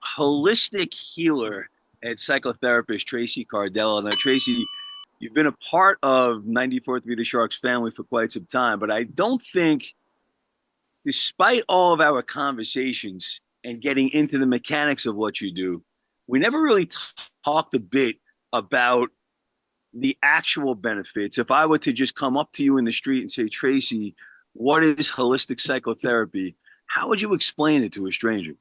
holistic healer and psychotherapist Tracy Cardell. Now, Tracy, you've been a part of 94.3 The Sharks family for quite some time, but I don't think, despite all of our conversations and getting into the mechanics of what you do, we never really talked a bit about the actual benefits. If I were to just come up to you in the street and say, Tracy, what is holistic psychotherapy? How would you explain it to a stranger?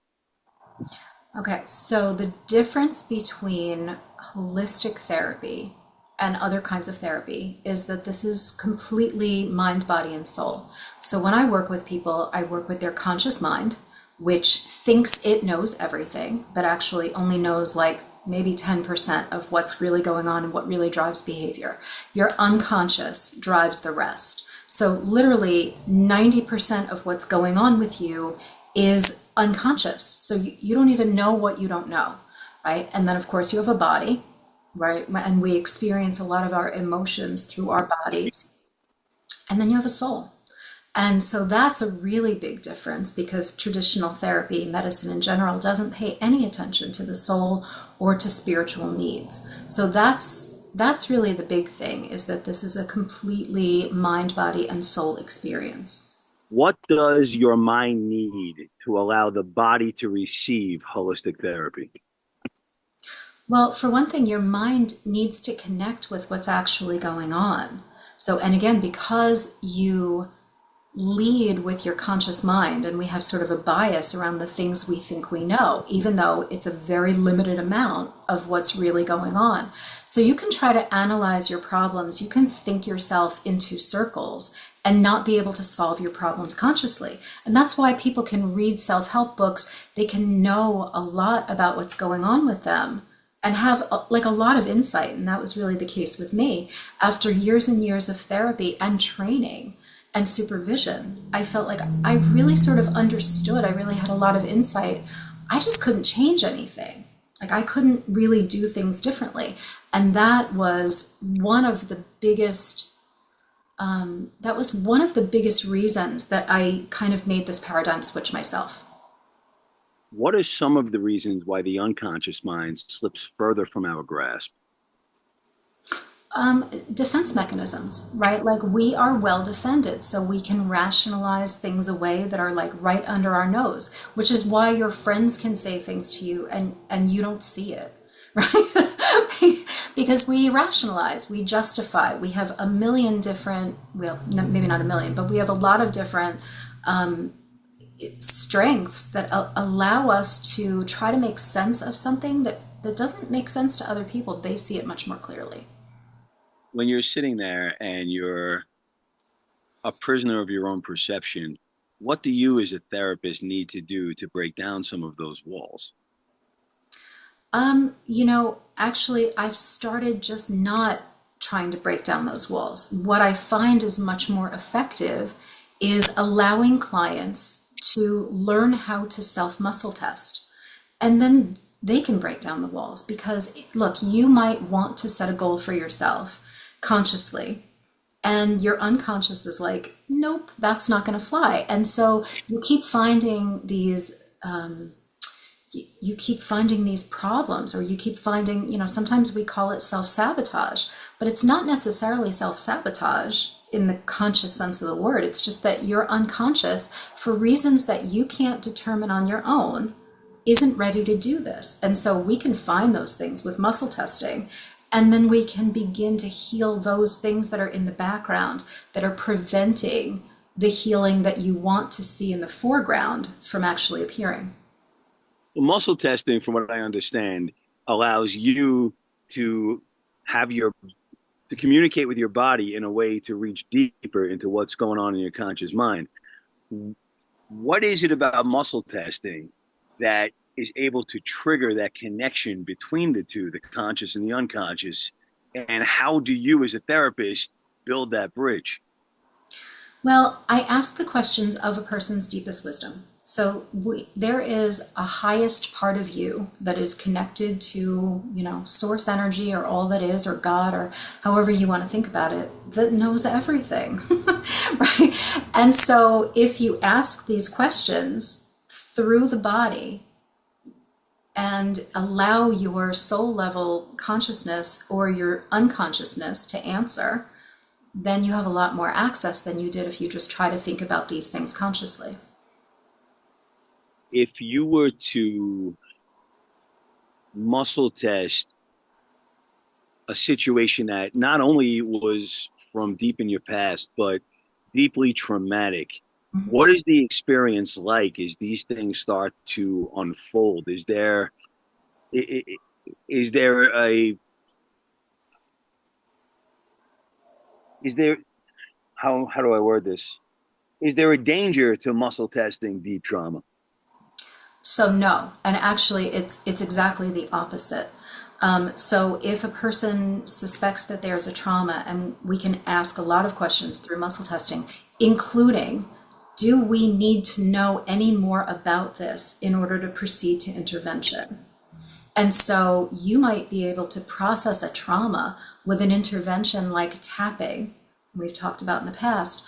Okay, so the difference between holistic therapy and other kinds of therapy is that this is completely mind, body, and soul. So when I work with people, I work with their conscious mind, which thinks it knows everything, but actually only knows like maybe 10% of what's really going on and what really drives behavior. Your unconscious drives the rest. So literally 90% of what's going on with you is unconscious. So you don't even know what you don't know, right? And then of course you have a body, right? And we experience a lot of our emotions through our bodies. And then you have a soul. And so that's a really big difference because traditional therapy, medicine in general, doesn't pay any attention to the soul or to spiritual needs. So that's really the big thing, is that this is a completely mind, body, and soul experience. What does your mind need to allow the body to receive holistic therapy? Well, for one thing, your mind needs to connect with what's actually going on. So, and again, because you lead with your conscious mind, and we have sort of a bias around the things we think we know, even though it's a very limited amount of what's really going on. So you can try to analyze your problems, you can think yourself into circles and not be able to solve your problems consciously. And that's why people can read self-help books, they can know a lot about what's going on with them and have like a lot of insight. And that was really the case with me. After years and years of therapy and training and supervision, I felt like I really sort of understood. I really had a lot of insight. I just couldn't change anything. Like I couldn't really do things differently. And that was one of the biggest reasons that I kind of made this paradigm switch myself. What are some of the reasons why the unconscious mind slips further from our grasp? Defense mechanisms, right? Like we are well defended, so we can rationalize things away that are like right under our nose, which is why your friends can say things to you and you don't see it, right? Because we rationalize, we justify, we have a million different, well, maybe not a million, but we have a lot of different strengths that allow us to try to make sense of something that doesn't make sense to other people. They see it much more clearly. When you're sitting there and you're a prisoner of your own perception, what do you as a therapist need to do to break down some of those walls? Actually, I've started just not trying to break down those walls. What I find is much more effective is allowing clients to learn how to self muscle test. And then they can break down the walls because, look, you might want to set a goal for yourself consciously, and your unconscious is like, nope, that's not going to fly. And so you keep finding these problems, or you keep finding, sometimes we call it self-sabotage, but it's not necessarily self-sabotage in the conscious sense of the word. It's just that your unconscious, for reasons that you can't determine on your own, isn't ready to do this. And so we can find those things with muscle testing, and then we can begin to heal those things that are in the background that are preventing the healing that you want to see in the foreground from actually appearing. Well, muscle testing, from what I understand, allows you to have to communicate with your body in a way to reach deeper into what's going on in your conscious mind. What is it about muscle testing that is able to trigger that connection between the two, the conscious and the unconscious? And how do you, as a therapist, build that bridge? Well, I ask the questions of a person's deepest wisdom. So there is a highest part of you that is connected to, source energy or all that is, or God, or however you want to think about it, that knows everything, right? And so if you ask these questions through the body, and allow your soul level consciousness or your unconsciousness to answer, then you have a lot more access than you did if you just try to think about these things consciously. If you were to muscle test a situation that not only was from deep in your past, but deeply traumatic, what is the experience like as these things start to unfold? Is there a is there how do I word this? Is there a danger to muscle testing deep trauma? So no, and actually, it's exactly the opposite. So if a person suspects that there's a trauma, and we can ask a lot of questions through muscle testing, including, do we need to know any more about this in order to proceed to intervention? And so you might be able to process a trauma with an intervention like tapping, we've talked about in the past,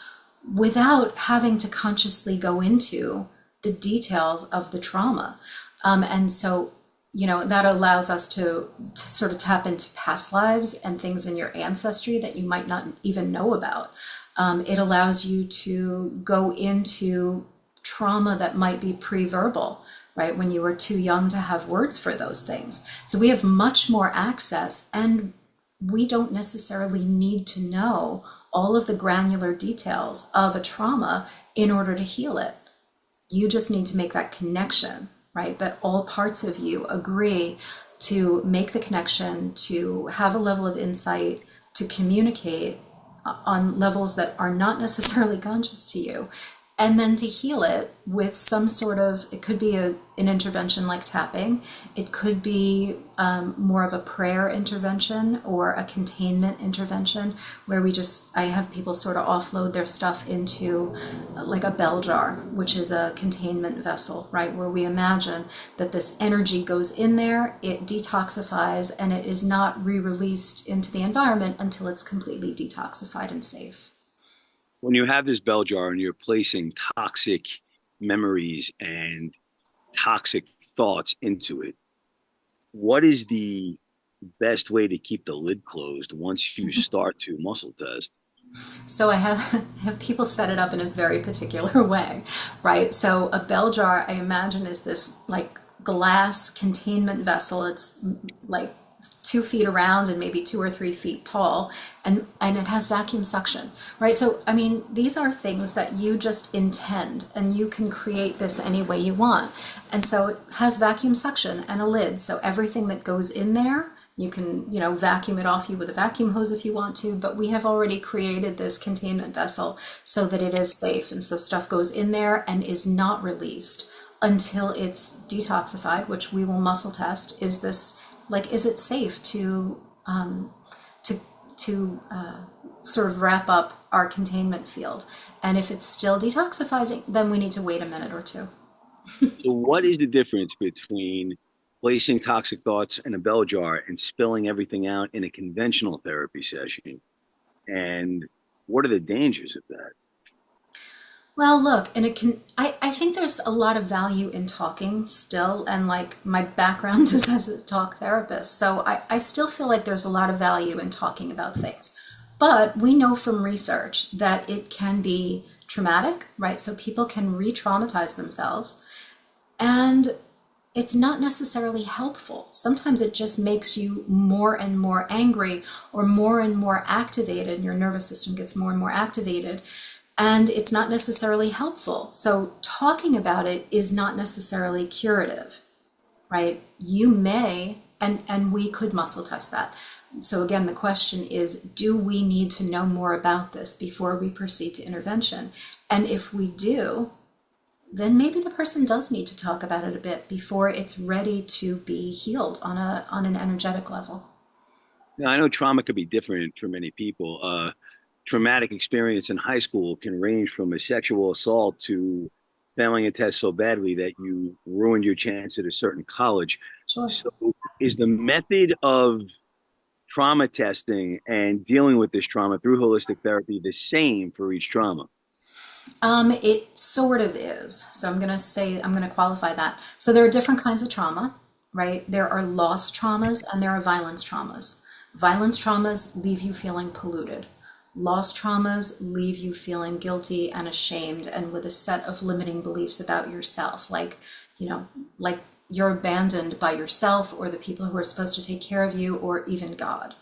without having to consciously go into the details of the trauma. And so, that allows us to sort of tap into past lives and things in your ancestry that you might not even know about. It allows you to go into trauma that might be pre-verbal, right? When you were too young to have words for those things. So we have much more access, and we don't necessarily need to know all of the granular details of a trauma in order to heal it. You just need to make that connection, right? That all parts of you agree to make the connection, to have a level of insight, to communicate on levels that are not necessarily conscious to you, and then to heal it with some sort of, it could be an intervention like tapping, it could be more of a prayer intervention or a containment intervention where I have people sort of offload their stuff into like a bell jar, which is a containment vessel, right? Where we imagine that this energy goes in there, it detoxifies, and it is not re-released into the environment until it's completely detoxified and safe. When you have this bell jar and you're placing toxic memories and toxic thoughts into it, what is the best way to keep the lid closed once you start to muscle test? So I have have people set it up in a very particular way, right? So a bell jar, I imagine, is this like glass containment vessel. It's like 2 feet around and maybe 2 or 3 feet tall, and it has vacuum suction, right? So I mean, these are things that you just intend, and you can create this any way you want. And so it has vacuum suction and a lid, so everything that goes in there you can, vacuum it off you with a vacuum hose if you want to, but we have already created this containment vessel so that it is safe. And so stuff goes in there and is not released until it's detoxified, which we will muscle test. Is it safe to, sort of wrap up our containment field? And if it's still detoxifying, then we need to wait a minute or two. So, what is the difference between placing toxic thoughts in a bell jar and spilling everything out in a conventional therapy session? And what are the dangers of that? Well, look, and I think there's a lot of value in talking still, and like my background is as a talk therapist, so I still feel like there's a lot of value in talking about things. But we know from research that it can be traumatic, right? So people can re-traumatize themselves, and it's not necessarily helpful. Sometimes it just makes you more and more angry or more and more activated. Your nervous system gets more and more activated, and it's not necessarily helpful. So talking about it is not necessarily curative, right? You may, and we could muscle test that. So again, the question is, do we need to know more about this before we proceed to intervention? And if we do, then maybe the person does need to talk about it a bit before it's ready to be healed on an energetic level. Now, I know trauma could be different for many people. Traumatic experience in high school can range from a sexual assault to failing a test so badly that you ruined your chance at a certain college. Sure. So, is the method of trauma testing and dealing with this trauma through holistic therapy the same for each trauma? It sort of is. So I'm going to qualify that. So there are different kinds of trauma, right? There are loss traumas and there are violence traumas. Violence traumas leave you feeling polluted. Loss traumas leave you feeling guilty and ashamed and with a set of limiting beliefs about yourself, you know, like you're abandoned by yourself or the people who are supposed to take care of you or even God.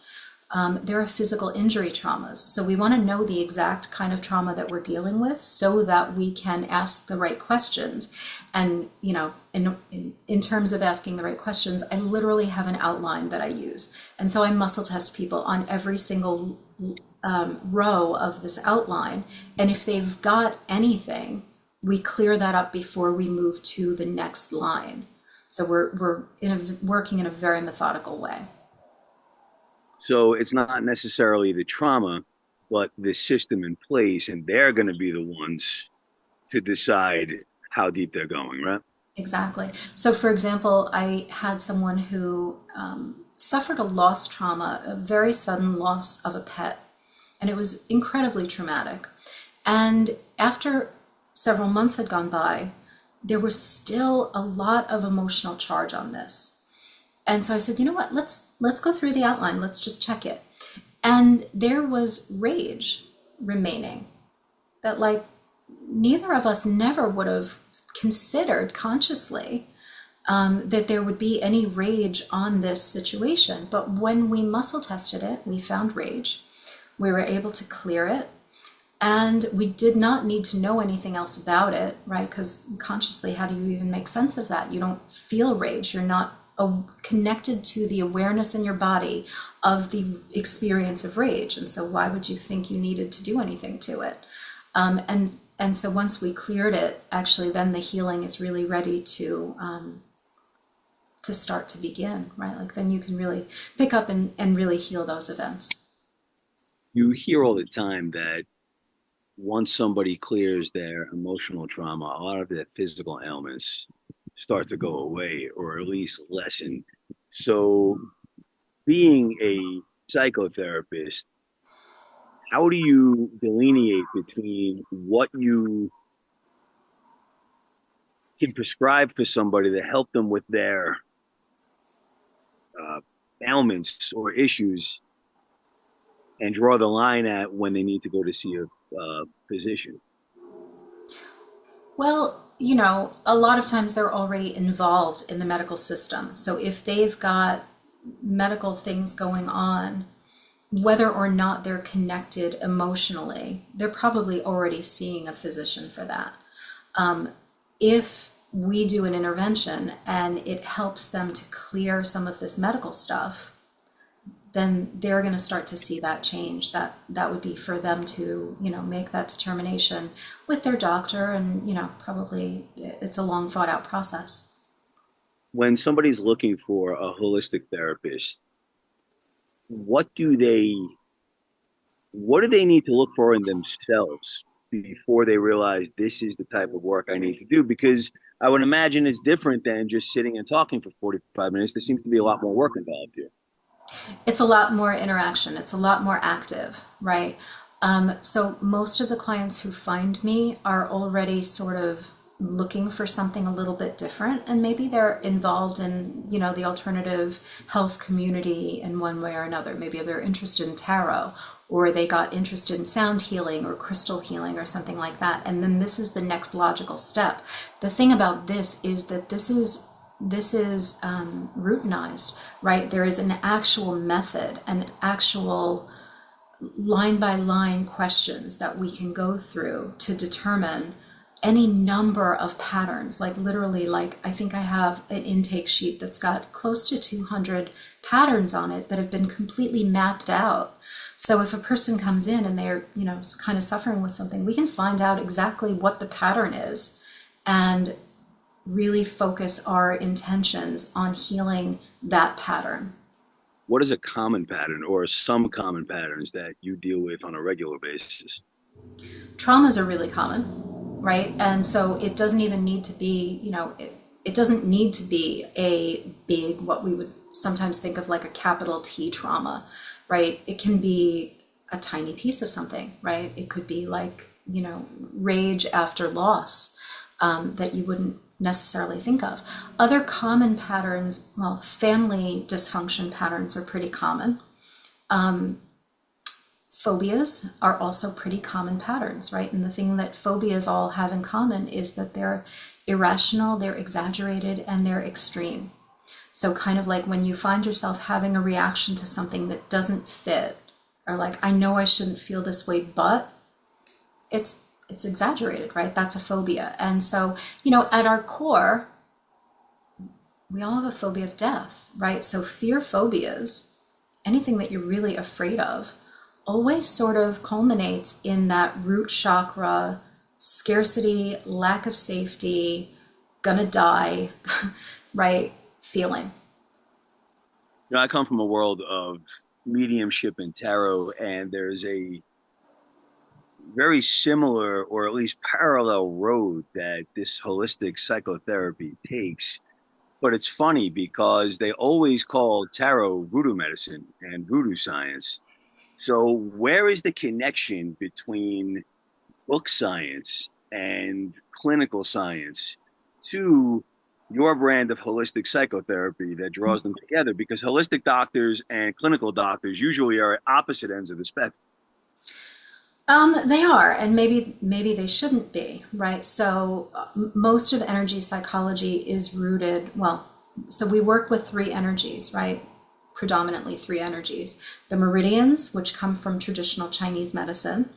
There are physical injury traumas. So we want to know the exact kind of trauma that we're dealing with so that we can ask the right questions. And, in terms of asking the right questions, I literally have an outline that I use. And so I muscle test people on every single row of this outline. And if they've got anything, we clear that up before we move to the next line. So we're working in a very methodical way. So it's not necessarily the trauma, but the system in place, and they're going to be the ones to decide how deep they're going, right? Exactly. So, for example, I had someone who suffered a loss trauma, a very sudden loss of a pet, and it was incredibly traumatic. And after several months had gone by, there was still a lot of emotional charge on this. And so I said, you know what, let's go through the outline, let's just check it. And there was rage remaining that neither of us never would have considered consciously that there would be any rage on this situation. But when we muscle tested it, we found rage. We were able to clear it. And we did not need to know anything else about it, right? Because consciously, how do you even make sense of that? You don't feel rage. You're not connected to the awareness in your body of the experience of rage. And so why would you think you needed to do anything to it? And so once we cleared it, actually, then the healing is really ready to start to begin, right? Like then you can really pick up and really heal those events. You hear all the time that once somebody clears their emotional trauma, a lot of their physical ailments start to go away or at least lessen. So, being a psychotherapist, how do you delineate between what you can prescribe for somebody to help them with their uh, ailments or issues and draw the line at when they need to go to see a physician? Well, a lot of times they're already involved in the medical system. So if they've got medical things going on, whether or not they're connected emotionally, they're probably already seeing a physician for that. If we do an intervention and it helps them to clear some of this medical stuff, then they're going to start to see that change. That would be for them to, make that determination with their doctor, and probably it's a long thought out process. When somebody's looking for a holistic therapist, what do they what do they need to look for in themselves before they realize this is the type of work I need to do? Because I would imagine it's different than just sitting and talking for 45 minutes. There seems to be a lot more work involved here. It's a lot more interaction. It's a lot more active, right? So most of the clients who find me are already sort of looking for something a little bit different, and maybe they're involved in, the alternative health community in one way or another. Maybe they're interested in tarot, or they got interested in sound healing or crystal healing or something like that. And then this is the next logical step. The thing about this is that this is routinized, right? There is an actual method, an actual line by line questions that we can go through to determine any number of patterns. Like literally, I think I have an intake sheet that's got close to 200 patterns on it that have been completely mapped out. So if a person comes in and they're, kind of suffering with something, we can find out exactly what the pattern is and really focus our intentions on healing that pattern. What is a common pattern or some common patterns that you deal with on a regular basis? Traumas are really common, right? And so it doesn't even need to be, it doesn't need to be a big, what we would sometimes think of like a capital T trauma, right? It can be a tiny piece of something, right? It could be like, rage after loss, that you wouldn't necessarily think of. Other common patterns, well, family dysfunction patterns are pretty common. Phobias are also pretty common patterns, right? And the thing that phobias all have in common is that they're irrational, they're exaggerated, and they're extreme. So kind of like when you find yourself having a reaction to something that doesn't fit, or like, I know I shouldn't feel this way, but it's exaggerated, right? That's a phobia. And so, at our core, we all have a phobia of death, right? So fear phobias, anything that you're really afraid of, always sort of culminates in that root chakra, scarcity, lack of safety, gonna die, right? Feeling. I come from a world of mediumship and tarot, and there's a very similar or at least parallel road that this holistic psychotherapy takes. But it's funny because they always call tarot voodoo medicine and voodoo science. So, where is the connection between book science and clinical science to your brand of holistic psychotherapy that draws them together? Because holistic doctors and clinical doctors usually are at opposite ends of the spectrum. They are, and maybe they shouldn't be, right? So most of energy psychology is rooted, well, so we work with three energies, right? Predominantly three energies. The meridians, which come from traditional Chinese medicine,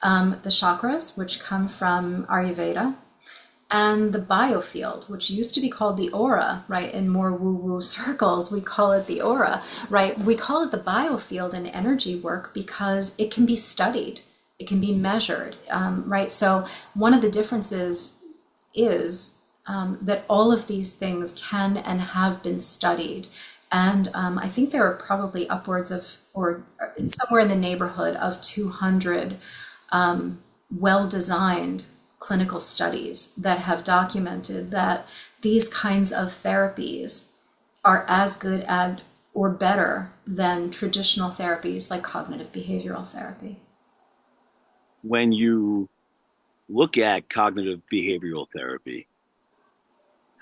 the chakras, which come from Ayurveda, and the biofield, which used to be called the aura, right? In more woo-woo circles, we call it the aura, right? We call it the biofield in energy work because it can be studied, it can be measured, right? So one of the differences is that all of these things can and have been studied. And I think there are probably upwards of, or somewhere in the neighborhood of 200 well-designed clinical studies that have documented that these kinds of therapies are as good at or better than traditional therapies like cognitive behavioral therapy. When you look at cognitive behavioral therapy,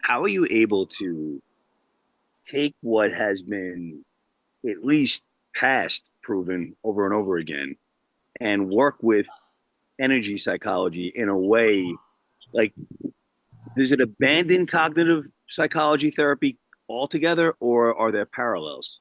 how are you able to take what has been at least past proven over and over again and work with energy psychology in a way like, does it abandon cognitive psychology therapy altogether, or are there parallels?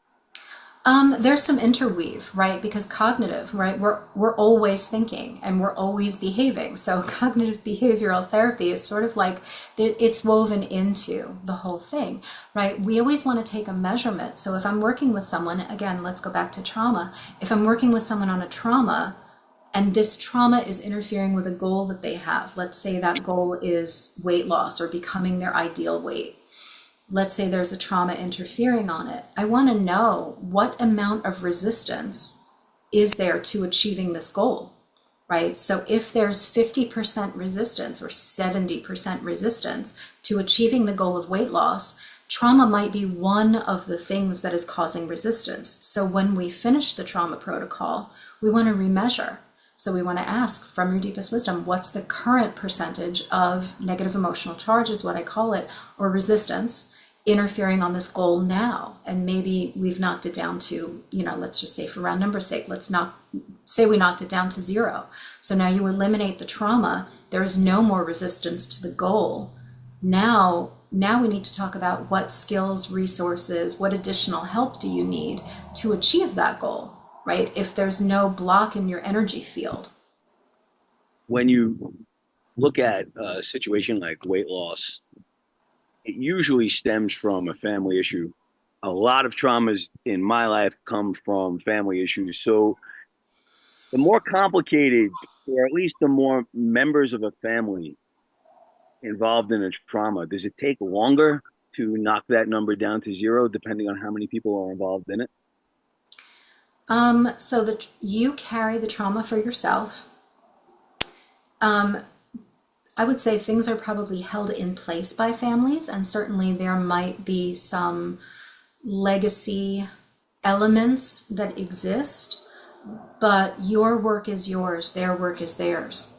There's some interweave, right? Because cognitive, right? We're always thinking and we're always behaving. So cognitive behavioral therapy is sort of like it's woven into the whole thing, right? We always want to take a measurement. So if I'm working with someone, again, let's go back to trauma. If I'm working with someone on a trauma and this trauma is interfering with a goal that they have, let's say that goal is weight loss or becoming their ideal weight. Let's say there's a trauma interfering on it. I want to know what amount of resistance is there to achieving this goal, right? So if there's 50% resistance or 70% resistance to achieving the goal of weight loss, trauma might be one of the things that is causing resistance. So when we finish the trauma protocol, we want to remeasure. So we want to ask from your deepest wisdom, what's the current percentage of negative emotional charge is what I call it, or resistance interfering on this goal now? And maybe we've knocked it down to, let's just say for round number's sake, let's not say we knocked it down to 0. So now you eliminate the trauma. There is no more resistance to the goal. Now we need to talk about what skills, resources, what additional help do you need to achieve that goal, right? If there's no block in your energy field. When you look at a situation like weight loss, it usually stems from a family issue. A lot of traumas in my life come from family issues. So the more complicated, or at least the more members of a family involved in a trauma, does it take longer to knock that number down to 0, depending on how many people are involved in it? So that you carry the trauma for yourself. I would say things are probably held in place by families, and certainly there might be some legacy elements that exist, but your work is yours, their work is theirs.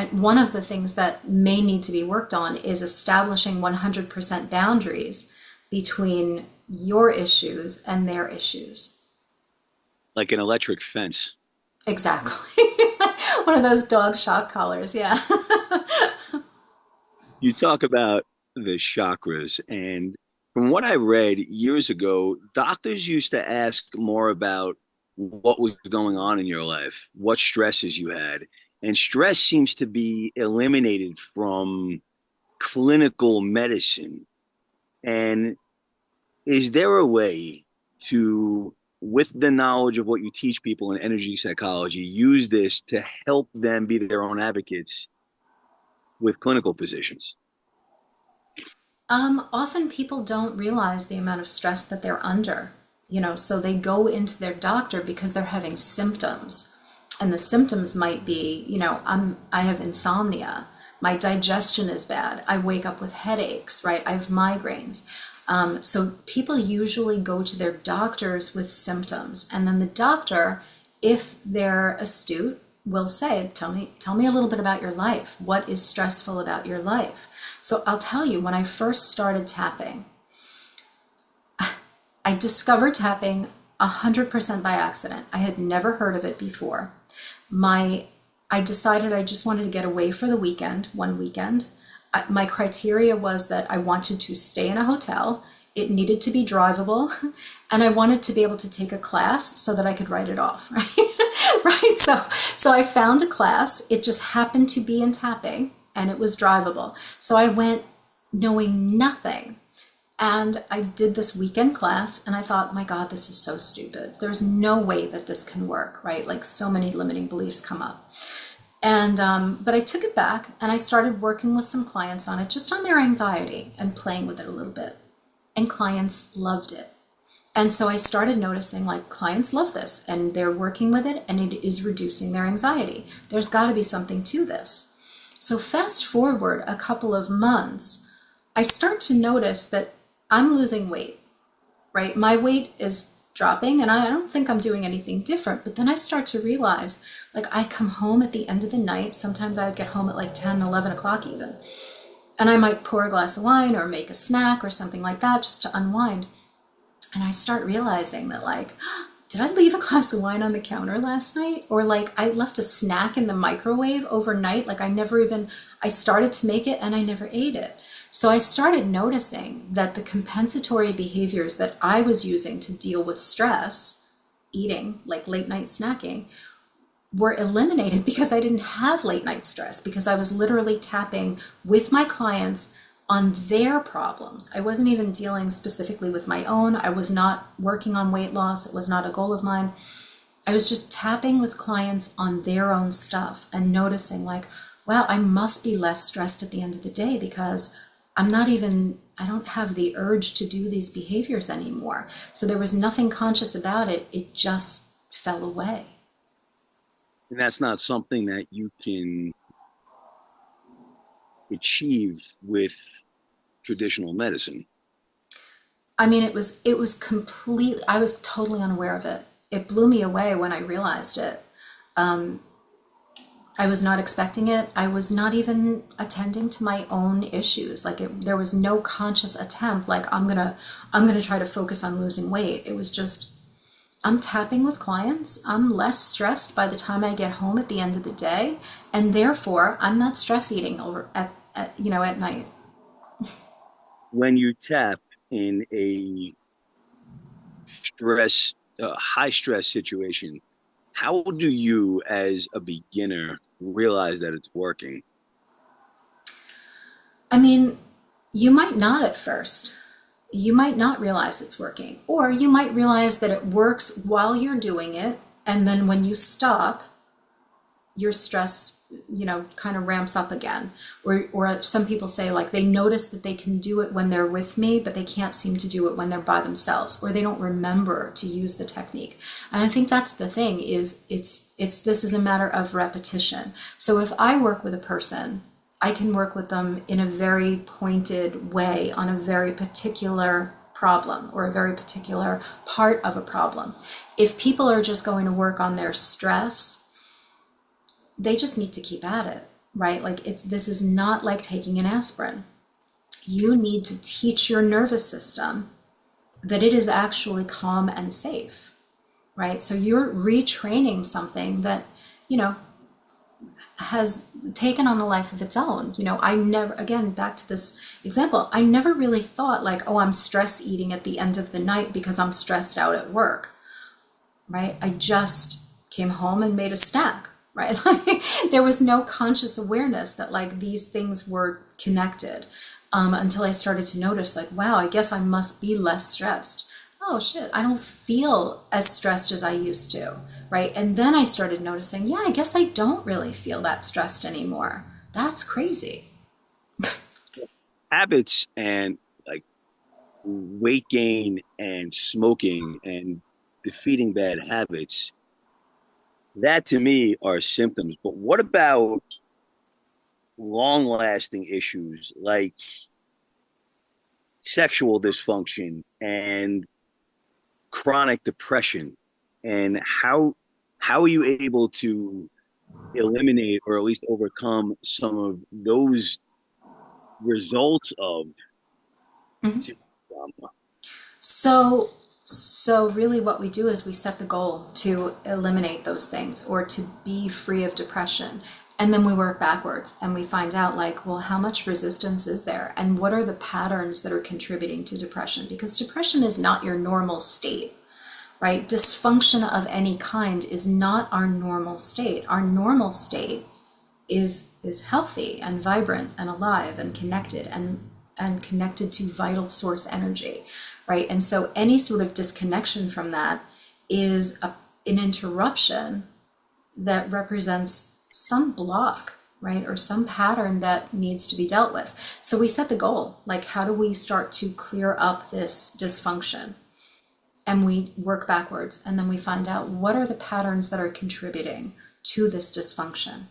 And one of the things that may need to be worked on is establishing 100% boundaries between your issues and their issues. Like an electric fence. Exactly. One of those dog shock collars, yeah. You talk about the chakras, and from what I read years ago, doctors used to ask more about what was going on in your life, what stresses you had. And stress seems to be eliminated from clinical medicine. And is there a way to, with the knowledge of what you teach people in energy psychology, use this to help them be their own advocates with clinical physicians? Often people don't realize the amount of stress that they're under, so they go into their doctor because they're having symptoms. And the symptoms might be, I have insomnia, my digestion is bad, I wake up with headaches, right? I have migraines. So people usually go to their doctors with symptoms, and then the doctor, if they're astute, will say, tell me a little bit about your life. What is stressful about your life? So I'll tell you, when I first started tapping, I discovered tapping 100% by accident. I had never heard of it before. I decided I just wanted to get away for the weekend, one weekend. My criteria was that I wanted to stay in a hotel. It needed to be drivable, and I wanted to be able to take a class so that I could write it off, right? Right. So I found a class. It just happened to be in tapping, and it was drivable. So I went knowing nothing. And I did this weekend class, and I thought, my God, this is so stupid. There's no way that this can work, right? Like, so many limiting beliefs come up. And but I took it back, and I started working with some clients on it, just on their anxiety and playing with it a little bit. And clients loved it. And so I started noticing, like, clients love this, and they're working with it, and it is reducing their anxiety. There's got to be something to this. So fast forward a couple of months, I start to notice that I'm losing weight, right? My weight is dropping, and I don't think I'm doing anything different. But then I start to realize, like, I come home at the end of the night. Sometimes I would get home at like 10, 11 o'clock even. And I might pour a glass of wine or make a snack or something like that just to unwind. And I start realizing that, like, did I leave a glass of wine on the counter last night? Or, like, I left a snack in the microwave overnight. Like, I started to make it and I never ate it. So I started noticing that the compensatory behaviors that I was using to deal with stress, eating, like late night snacking, were eliminated because I didn't have late night stress, because I was literally tapping with my clients on their problems. I wasn't even dealing specifically with my own. I was not working on weight loss. It was not a goal of mine. I was just tapping with clients on their own stuff and noticing, like, wow, I must be less stressed at the end of the day because I don't have the urge to do these behaviors anymore. So there was nothing conscious about it. It just fell away. And that's not something that you can achieve with traditional medicine. I mean, it was completely, I was totally unaware of it. It blew me away when I realized it. Um, I was not expecting it. I was not even attending to my own issues. Like, there was no conscious attempt, like, I'm gonna try to focus on losing weight. It was just, I'm tapping with clients. I'm less stressed by the time I get home at the end of the day, and therefore I'm not stress eating over at night. When you tap in a high stress situation, how do you, as a beginner, realize that it's working? I mean, you might not at first. You might not realize it's working, or you might realize that it works while you're doing it, and then when you stop, your stress, kind of ramps up again. Or some people say, like, they notice that they can do it when they're with me, but they can't seem to do it when they're by themselves, or they don't remember to use the technique. And I think that's the thing, is this is a matter of repetition. So if I work with a person, I can work with them in a very pointed way on a very particular problem or a very particular part of a problem. If people are just going to work on their stress, they just need to keep at it. right? Like this is not like taking an aspirin. You need to teach your nervous system that it is actually calm and safe, right? So you're retraining something that, you know, has taken on a life of its own. I never, again, back to this example, I never really thought like, oh, I'm stress eating at the end of the night because I'm stressed out at work, right? I just came home and made a snack, right? Like, there was no conscious awareness that like these things were connected, until I started to notice like, wow, I guess I must be less stressed. Oh shit, I don't feel as stressed as I used to, right? And then I started noticing, yeah, I guess I don't really feel that stressed anymore. That's crazy. Habits and like weight gain and smoking and defeating bad habits, that to me are symptoms. But what about long lasting issues like sexual dysfunction and chronic depression? And how are you able to eliminate or at least overcome some of those results of trauma? So really what we do is we set the goal to eliminate those things or to be free of depression. And then we work backwards and we find out like, well, how much resistance is there? And what are the patterns that are contributing to depression? Because depression is not your normal state, right? Dysfunction of any kind is not our normal state. Our normal state is healthy and vibrant and alive and connected and connected to vital source energy, right? And so any sort of disconnection from that is an interruption that represents some block, right? Or some pattern that needs to be dealt with. So we set the goal, like how do we start to clear up this dysfunction? And we work backwards and then we find out what are the patterns that are contributing to this dysfunction.